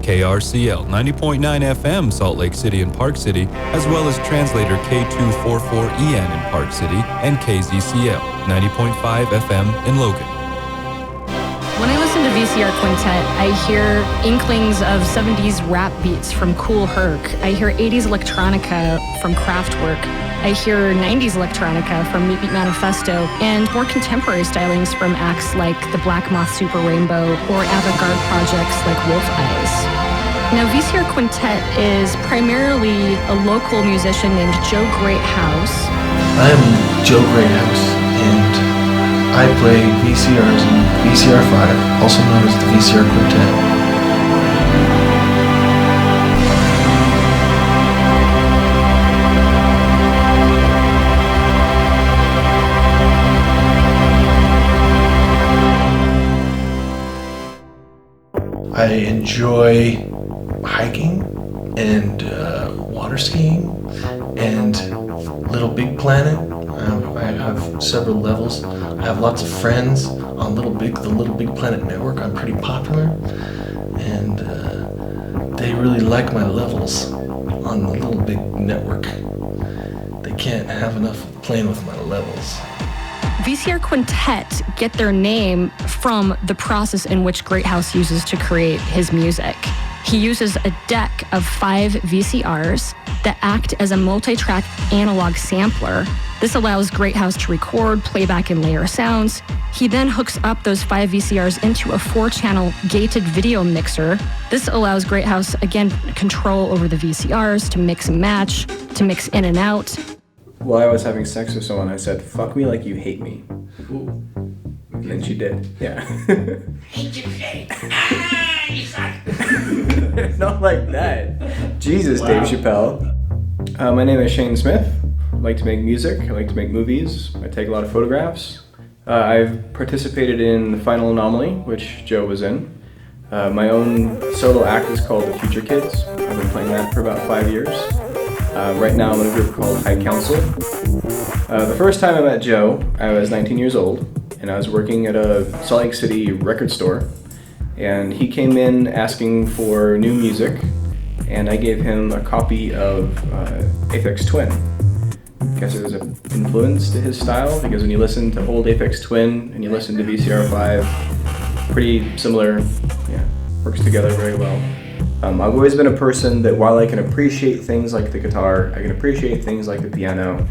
KRCL 90.9 FM Salt Lake City and Park City, as well as translator K244EN in Park City and KZCL 90.5 FM in Logan. When I listen to VCR Quintet, I hear inklings of 70s rap beats from Kool Herc. I hear 80s electronica from Kraftwerk. I hear 90s electronica from Meat Beat Manifesto, and more contemporary stylings from acts like the Black Moth Super Rainbow or avant-garde projects like Wolf Eyes. Now, VCR Quintet is primarily a local musician named Joe Greathouse. I'm Joe Greathouse, and I play VCRs in VCR5, also known as the VCR Quintet. I enjoy hiking and water skiing and Little Big Planet. I have several levels. I have lots of friends on the Little Big Planet network. I'm pretty popular, and they really like my levels on the Little Big network. They can't have enough of playing with my levels. VCR Quintet get their name from the process in which Greathouse uses to create his music. He uses a deck of 5 VCRs that act as a multi-track analog sampler. This allows Greathouse to record, playback, and layer sounds. He then hooks up those 5 VCRs into a 4-channel gated video mixer. This allows Greathouse, again, control over the VCRs to mix and match, to mix in and out. While I was having sex with someone, I said, "Fuck me like you hate me." Ooh. Okay. And she did, yeah. Hate you, hate. Ah, you suck. Not like that. Jesus, Wow. Dave Chappelle. My name is Shane Smith. I like to make music. I like to make movies. I take a lot of photographs. I've participated in the Final Anomaly, which Joe was in. My own solo act is called The Future Kids. I've been playing that for about 5 years. Right now I'm in a group called High Council. The first time I met Joe, I was 19 years old, and I was working at a Salt Lake City record store. And he came in asking for new music, and I gave him a copy of Aphex Twin. I guess it was an influence to his style, because when you listen to old Aphex Twin and you listen to VCR5, pretty similar, yeah, works together very well. I've always been a person that while I can appreciate things like the guitar, I can appreciate things like the piano,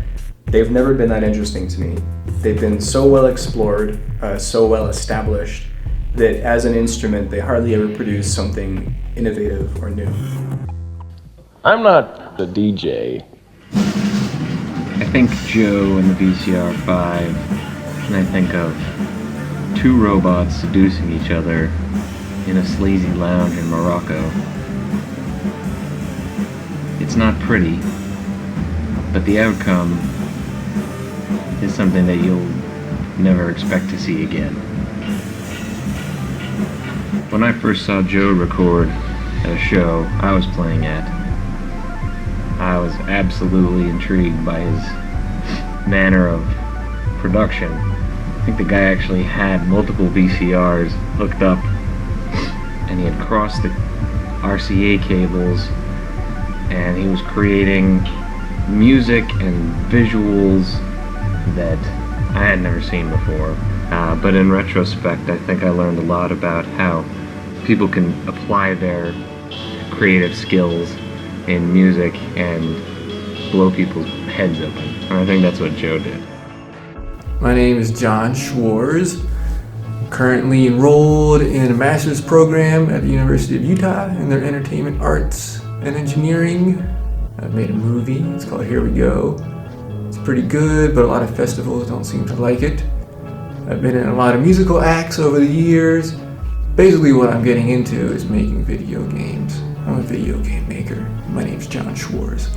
they've never been that interesting to me. They've been so well explored, so well established, that as an instrument, they hardly ever produce something innovative or new. I'm not the DJ. I think Joe and the VCR5, and I think of 2 robots seducing each other in a sleazy lounge in Morocco. It's not pretty, but the outcome is something that you'll never expect to see again. When I first saw Joe record at a show I was playing at, I was absolutely intrigued by his manner of production. I think the guy actually had multiple VCRs hooked up, and he had crossed the RCA cables, and he was creating music and visuals that I had never seen before. But in retrospect, I think I learned a lot about how people can apply their creative skills in music and blow people's heads open. And I think that's what Joe did. My name is John Schwarz. Currently enrolled in a master's program at the University of Utah in their entertainment arts and engineering. I've made a movie, it's called Here We Go. It's pretty good, but a lot of festivals don't seem to like it. I've been in a lot of musical acts over the years. Basically what I'm getting into is making video games. I'm a video game maker. My name's John Schwarz.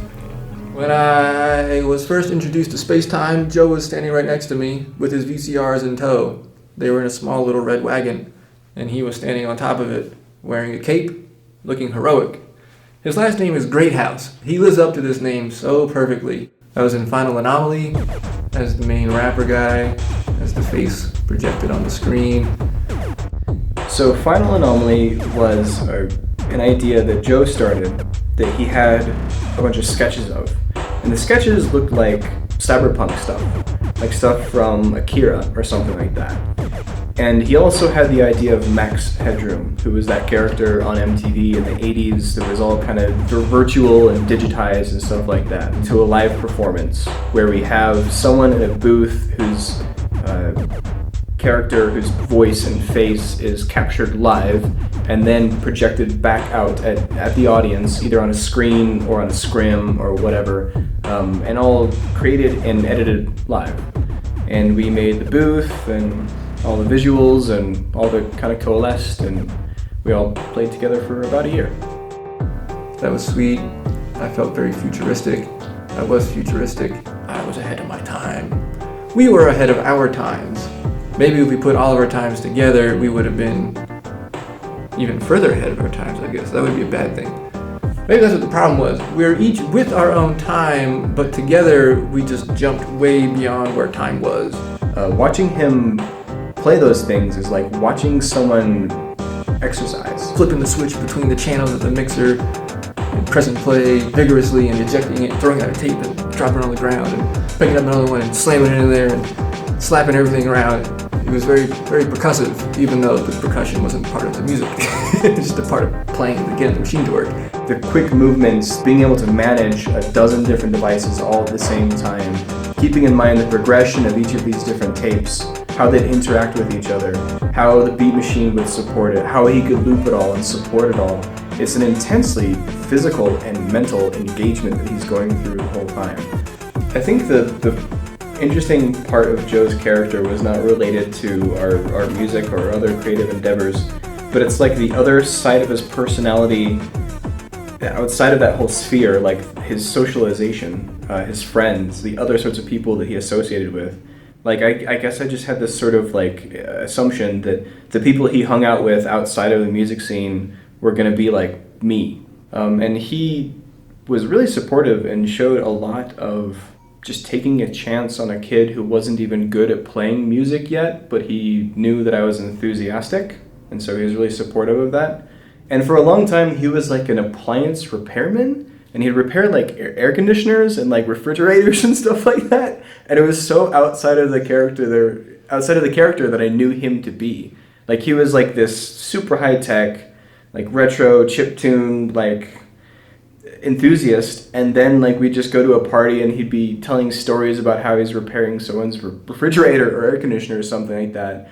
When I was first introduced to space-time, Joe was standing right next to me with his VCRs in tow. They were in a small little red wagon, and he was standing on top of it, wearing a cape, looking heroic. His last name is Greathouse. He lives up to this name so perfectly. I was in Final Anomaly as the main rapper guy, as the face projected on the screen. So Final Anomaly was a an idea that Joe started that he had a bunch of sketches of. And the sketches looked like cyberpunk stuff, like stuff from Akira or something like that. And he also had the idea of Max Headroom, who was that character on MTV in the 80s that was all kind of virtual and digitized and stuff like that, to a live performance where we have someone in a booth whose character, whose voice and face is captured live and then projected back out at the audience, either on a screen or on a scrim or whatever, and all created and edited live. And we made the booth and all the visuals and all the kind of coalesced, and we all played together for about a year. That was sweet. I felt very futuristic. I was futuristic. I was ahead of my time. We were ahead of our times. Maybe if we put all of our times together, we would have been even further ahead of our times, I guess. That would be a bad thing. Maybe that's what the problem was. We were each with our own time, but together we just jumped way beyond where time was. Watching him play those things is like watching someone exercise. Flipping the switch between the channels of the mixer, and pressing play vigorously and ejecting it, throwing out a tape and dropping it on the ground, and picking up another one and slamming it in there and slapping everything around. It was very, very percussive, even though the percussion wasn't part of the music. It's just a part of playing to get the machine to work. The quick movements, being able to manage a dozen different devices all at the same time, keeping in mind the progression of each of these different tapes, how they'd interact with each other, how the beat machine would support it, how he could loop it all and support it all. It's an intensely physical and mental engagement that he's going through the whole time. I think the interesting part of Joe's character was not related to our music or other creative endeavors, but it's like the other side of his personality outside of that whole sphere, like his socialization, his friends, the other sorts of people that he associated with. Like, I guess I just had this sort of like assumption that the people he hung out with outside of the music scene were going to be like me. And he was really supportive and showed a lot of just taking a chance on a kid who wasn't even good at playing music yet, but he knew that I was enthusiastic, and so he was really supportive of that. And for a long time, he was like an appliance repairman, and he'd repair like air conditioners and like refrigerators and stuff like that. And it was so outside of the character that I knew him to be. Like, he was like this super high tech, like retro chiptune, like enthusiast, and then like we'd just go to a party and he'd be telling stories about how he's repairing someone's refrigerator or air conditioner or something like that.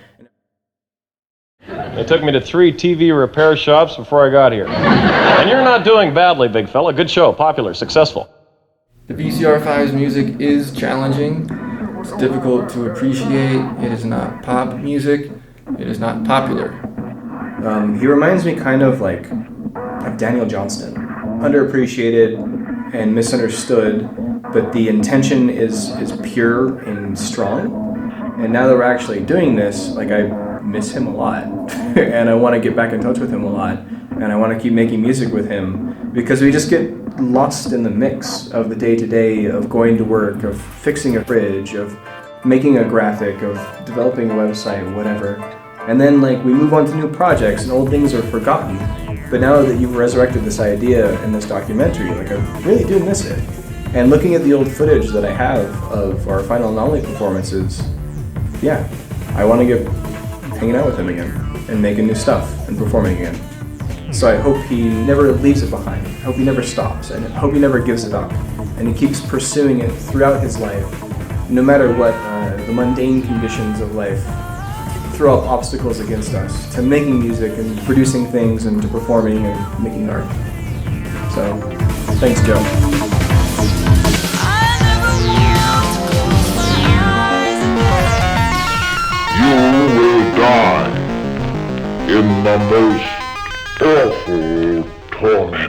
It took me to 3 TV repair shops before I got here. And you're not doing badly, big fella. Good show, popular, successful. The VCR5's music is challenging. It's difficult to appreciate. It is not pop music. It is not popular. He reminds me kind of like Daniel Johnston. Underappreciated and misunderstood, but the intention is pure and strong. And now that we're actually doing this, like, I miss him a lot. And I want to get back in touch with him a lot. And I want to keep making music with him, because we just get lost in the mix of the day-to-day of going to work, of fixing a fridge, of making a graphic, of developing a website, whatever. And then like we move on to new projects and old things are forgotten. But now that you've resurrected this idea in this documentary, like, I really do miss it. And looking at the old footage that I have of our Final Anomaly performances, yeah, I want to get hanging out with him again and making new stuff and performing again. So I hope he never leaves it behind. I hope he never stops, and I hope he never gives it up. And he keeps pursuing it throughout his life, no matter what the mundane conditions of life throw up obstacles against us, to making music and producing things and to performing and making art. So, thanks, Joe. You will die in the most awful torment.